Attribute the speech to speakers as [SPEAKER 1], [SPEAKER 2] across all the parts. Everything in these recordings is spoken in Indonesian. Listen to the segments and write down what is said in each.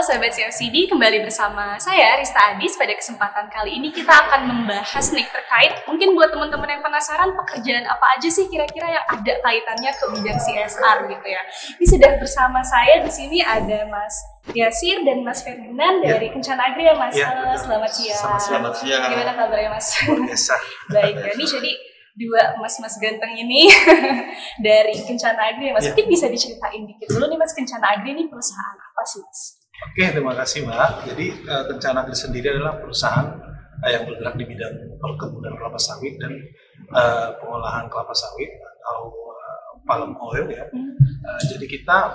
[SPEAKER 1] Sahabat CFCD, kembali bersama saya Rista Adis. Pada kesempatan kali ini kita akan membahas nih terkait mungkin buat teman-teman yang penasaran pekerjaan apa aja sih kira-kira yang ada kaitannya ke bidang CSR gitu ya. Ini sudah bersama saya di sini ada Mas Yasir dan Mas Ferdinand dari Kencana Agri ya Mas. Halo, selamat siang.
[SPEAKER 2] Selamat siang.
[SPEAKER 1] Gimana kabarnya Mas?
[SPEAKER 2] Biasa.
[SPEAKER 1] Baik ya, ini jadi dua mas-mas ganteng ini dari Kencana Agri ya Mas. Mungkin bisa diceritain dikit dulu nih Mas, Kencana Agri ini perusahaan apa sih Mas?
[SPEAKER 2] Oke, terima kasih Mbak. Jadi Kencana Agri sendiri adalah perusahaan yang bergerak di bidang perkebunan kelapa sawit dan pengolahan kelapa sawit atau palm oil ya. Jadi kita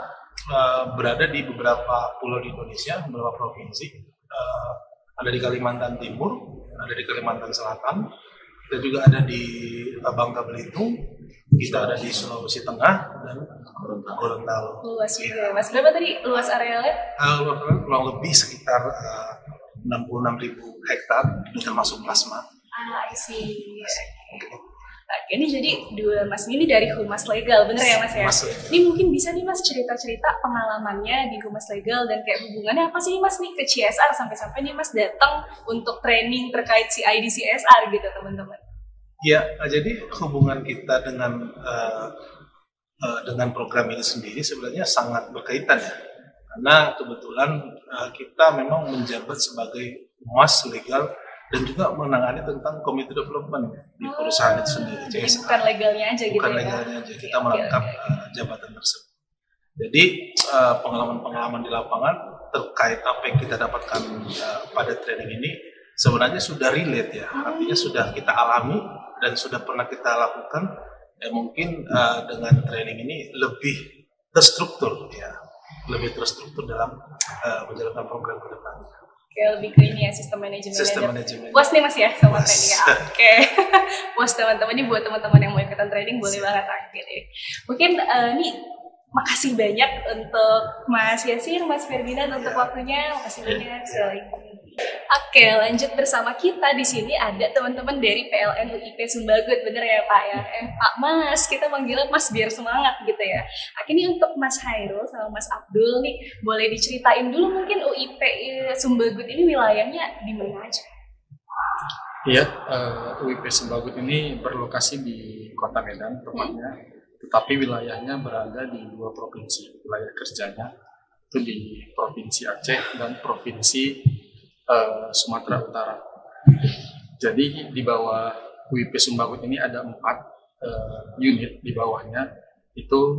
[SPEAKER 2] berada di beberapa pulau di Indonesia, beberapa provinsi. Ada di Kalimantan Timur, ada di Kalimantan Selatan, kita juga ada di Bangka Belitung, kita ada di Sulawesi Tengah dan Gorontalo.
[SPEAKER 1] Luas juga ya Mas. Berapa tadi luas arealnya?
[SPEAKER 2] Kurang lebih sekitar 66.000 hektar termasuk plasma.
[SPEAKER 1] I see. Oke, ini jadi dua Mas ini dari Humas Legal, bener ya Mas ya? Ini mungkin bisa nih Mas cerita-cerita pengalamannya di Humas Legal dan kayak hubungannya apa sih Mas nih ke CSR sampai-sampai nih Mas datang untuk training terkait CID CSR gitu teman-teman.
[SPEAKER 2] Ya, jadi hubungan kita dengan program ini sendiri sebenarnya sangat berkaitan ya, karena kebetulan kita memang menjabat sebagai Humas Legal dan juga menangani tentang community development di perusahaan itu sendiri. CSR.
[SPEAKER 1] Bukan legalnya aja gitu.
[SPEAKER 2] Bukan legalnya aja, kita merangkap jabatan tersebut. Jadi pengalaman-pengalaman di lapangan terkait apa yang kita dapatkan pada training ini sebenarnya sudah relate ya, artinya sudah kita alami dan sudah pernah kita lakukan. Ya mungkin dengan training ini lebih terstruktur ya, lebih terstruktur dalam menjalankan program ke depan.
[SPEAKER 1] Oke, lebih ke ini ya, sistem manajemen. Puas nih Mas ya sama training ya. Oke. Puas teman-teman, ini buat teman-teman yang mau ikutan training boleh banget akhir ini. Mungkin nih makasih banyak untuk Mas Yasir, Mas Ferdinand untuk waktunya. Makasih banyak sekali. Oke, lanjut bersama kita di sini ada teman-teman dari PLN UIP Sumbagut, bener ya Pak ya? Pak Mas, kita manggilnya Mas biar semangat gitu ya. Akhirnya untuk Mas Hairul sama Mas Abdul nih, boleh diceritain dulu mungkin UIP Sumbagut ini wilayahnya di mana aja?
[SPEAKER 3] Iya, UIP Sumbagut ini berlokasi di Kota Medan tepatnya, tetapi wilayahnya berada di dua provinsi. Wilayah kerjanya itu di Provinsi Aceh dan Provinsi Sumatera Utara. Jadi di bawah UIP Sumbagut ini ada 4 unit di bawahnya. Itu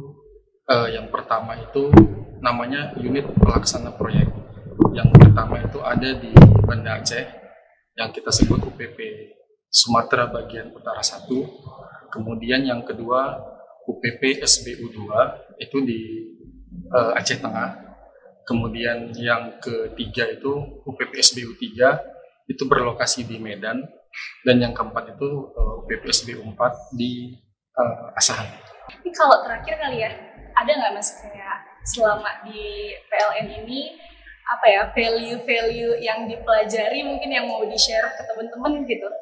[SPEAKER 3] yang pertama itu namanya unit pelaksana proyek. Yang pertama itu ada di Banda Aceh yang kita sebut UPP Sumatera Bagian Utara 1. Kemudian yang kedua UPP SBU 2 itu di Aceh Tengah. Kemudian yang ketiga itu UPP SBU 3 itu berlokasi di Medan, dan yang keempat itu UPP SBU 4 di Asahan.
[SPEAKER 1] Ini kalau terakhir kali ya, ada nggak Mas kayak selama di PLN ini apa ya value-value yang dipelajari mungkin yang mau di-share ke teman-teman gitu?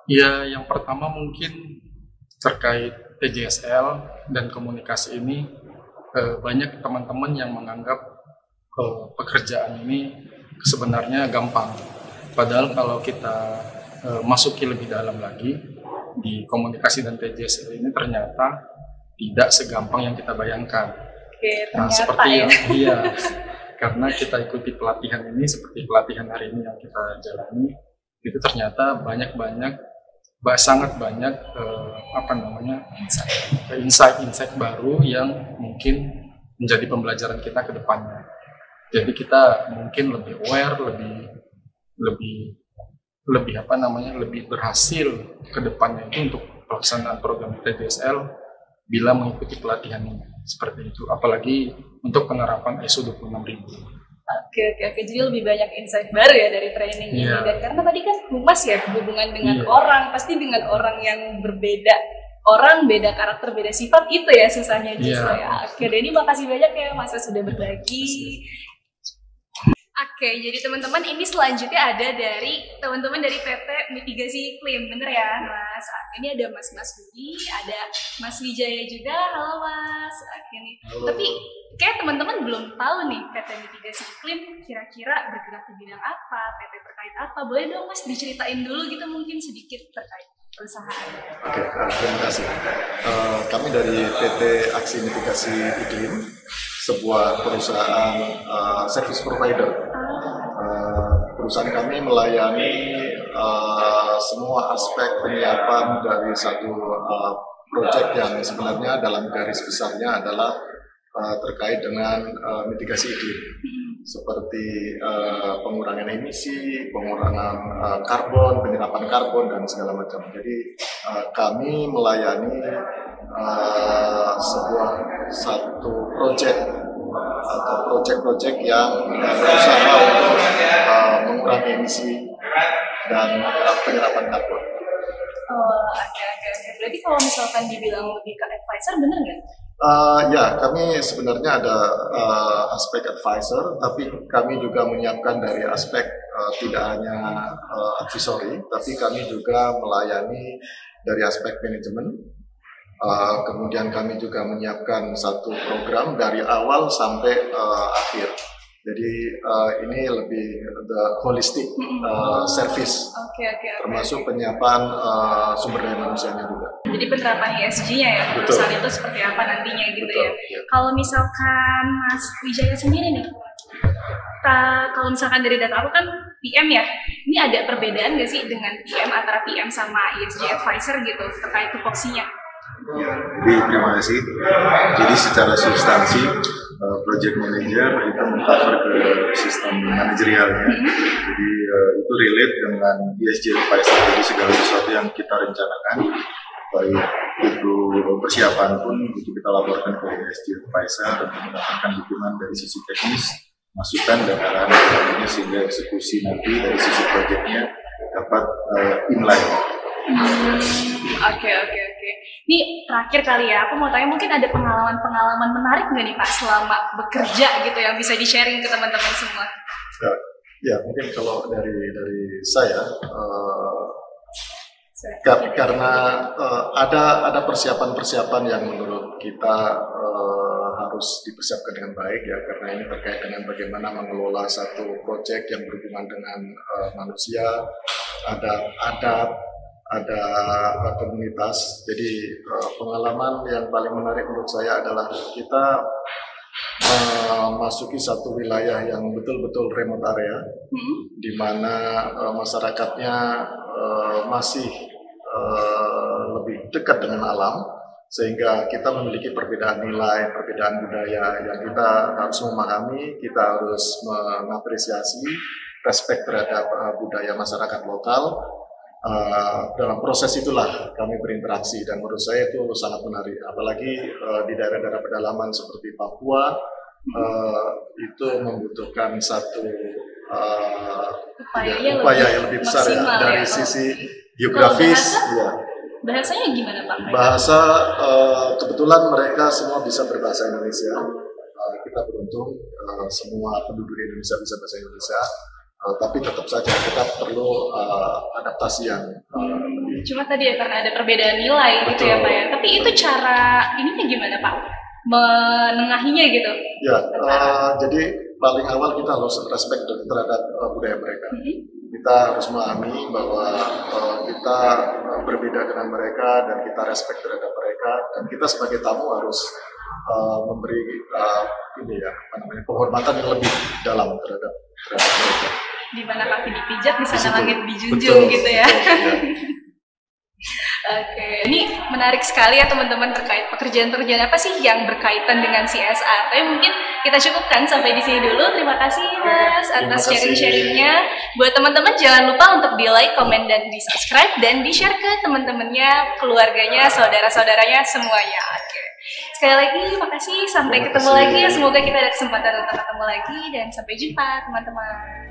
[SPEAKER 3] Ya, yang pertama mungkin terkait TJSL dan komunikasi ini. Banyak teman-teman yang menganggap pekerjaan ini sebenarnya gampang. Padahal kalau kita masuki lebih dalam lagi di komunikasi dan TJSL ini ternyata tidak segampang yang kita bayangkan.
[SPEAKER 1] Oke,
[SPEAKER 3] nah, seperti ya. Iya, karena kita ikuti pelatihan ini seperti pelatihan hari ini yang kita jalani, itu ternyata sangat banyak insight baru yang mungkin menjadi pembelajaran kita ke depannya. Jadi kita mungkin lebih aware, lebih berhasil ke depannya itu untuk pelaksanaan program TJSL bila mengikuti pelatihan ini. Seperti itu, apalagi untuk penerapan ISO 26000.
[SPEAKER 1] Oke, jadi lebih banyak insight baru ya dari training ini. Dan karena tadi kan Humas ya hubungan dengan orang, pasti dengan orang yang berbeda, orang beda karakter, beda sifat, itu ya susahnya justru ya. Oke, jadi makasih banyak ya Mas sudah berbagi. Oke, jadi teman-teman ini selanjutnya ada dari teman-teman dari PT Mitigasi Iklim, bener ya Mas? Ini ada Mas Budi, ada Mas Wijaya juga. Halo Mas. Nih.
[SPEAKER 2] Halo.
[SPEAKER 1] Tapi kayak teman-teman belum tahu nih PT Mitigasi Iklim kira-kira bergerak di bidang apa, PT terkait apa. Boleh dong Mas diceritain dulu gitu mungkin sedikit terkait perusahaan.
[SPEAKER 4] Oke, terima kasih. Kami dari PT Aksi Mitigasi Iklim, sebuah perusahaan service provider. Perusahaan kami melayani semua aspek penyiapan dari satu proyek yang sebenarnya dalam garis besarnya adalah terkait dengan mitigasi iklim, seperti pengurangan emisi, pengurangan karbon, penyerapan karbon, dan segala macam. Jadi kami melayani satu proyek atau proyek-proyek yang berusaha untuk mengurangi emisi dan penyerapan karbon.
[SPEAKER 1] Oh, oke. Berarti kalau misalkan dibilang lebih ke advisor, bener nggak?
[SPEAKER 4] Ya, kami sebenarnya ada aspek advisor, tapi kami juga menyiapkan dari aspek tidak hanya advisory, tapi kami juga melayani dari aspek manajemen. Kemudian kami juga menyiapkan satu program dari awal sampai akhir. Jadi ini lebih the holistic service, termasuk penyiapan sumber daya manusianya juga.
[SPEAKER 1] Jadi penerapan ESG-nya ya, perusahaan itu seperti apa nantinya gitu. Betul, ya. Kalau misalkan Mas Wijaya sendiri nih, kalau misalkan dari data aku kan PM ya, ini ada perbedaan nggak sih dengan PM antara PM sama ESG advisor gitu terkait tupoksinya?
[SPEAKER 5] Ya, jadi terima kasih. Jadi secara substansi, project manager itu meng-cover ke sistem manajerialnya. Jadi itu relate dengan ESG advisor. Jadi segala sesuatu yang kita rencanakan, baik itu persiapan pun itu kita laporkan ke ESG advisor untuk mendapatkan dukungan dari sisi teknis, masukan dan arahan sehingga eksekusi nanti dari sisi projectnya dapat inline.
[SPEAKER 1] Oke. Ini terakhir kali ya, aku mau tanya mungkin ada pengalaman menarik nggak nih Pak selama bekerja gitu yang bisa di-sharing ke teman-teman semua?
[SPEAKER 4] Ya, mungkin kalau dari saya, karena ada persiapan-persiapan yang menurut kita harus dipersiapkan dengan baik ya, karena ini terkait dengan bagaimana mengelola satu proyek yang berhubungan dengan manusia, ada komunitas. Jadi pengalaman yang paling menarik menurut saya adalah kita memasuki satu wilayah yang betul-betul remote area, di mana masyarakatnya masih lebih dekat dengan alam, sehingga kita memiliki perbedaan nilai, perbedaan budaya yang kita harus memahami, kita harus mengapresiasi, respect terhadap budaya masyarakat lokal. Dalam proses itulah kami berinteraksi, dan menurut saya itu sangat menarik, apalagi di daerah-daerah pedalaman seperti Papua. Itu membutuhkan satu upaya yang lebih besar ya, dari sisi geografis.
[SPEAKER 1] Bahasanya gimana Pak?
[SPEAKER 4] Bahasa kebetulan mereka semua bisa berbahasa Indonesia. Kita beruntung semua penduduk Indonesia bisa bahasa Indonesia. Tapi tetap saja kita perlu adaptasi yang
[SPEAKER 1] cuma tadi ya karena ada perbedaan nilai. Betul. Gitu ya Pak ya. Tapi itu cara ininya gimana Pak? Menengahinya gitu?
[SPEAKER 4] Ya, jadi paling awal kita harus respect terhadap budaya mereka. Kita harus memahami bahwa kita berbeda dengan mereka dan kita respect terhadap mereka, dan kita sebagai tamu harus memberi penghormatan yang lebih dalam terhadap mereka.
[SPEAKER 1] Di mana kaki dipijat, di sana langit dijunjung. Betul, gitu ya. Oke, ini menarik sekali ya teman-teman terkait pekerjaan-pekerjaan apa sih yang berkaitan dengan CSR. Tapi mungkin kita cukupkan sampai di sini dulu. Terima kasih Mas atas sharing-sharingnya. Buat teman-teman jangan lupa untuk di-like, komen, dan di-subscribe, dan di-share ke teman-temannya, keluarganya, saudara-saudaranya, semuanya. Oke. Sekali lagi, makasih. Sampai ketemu lagi. Semoga kita ada kesempatan untuk ketemu lagi, dan sampai jumpa teman-teman.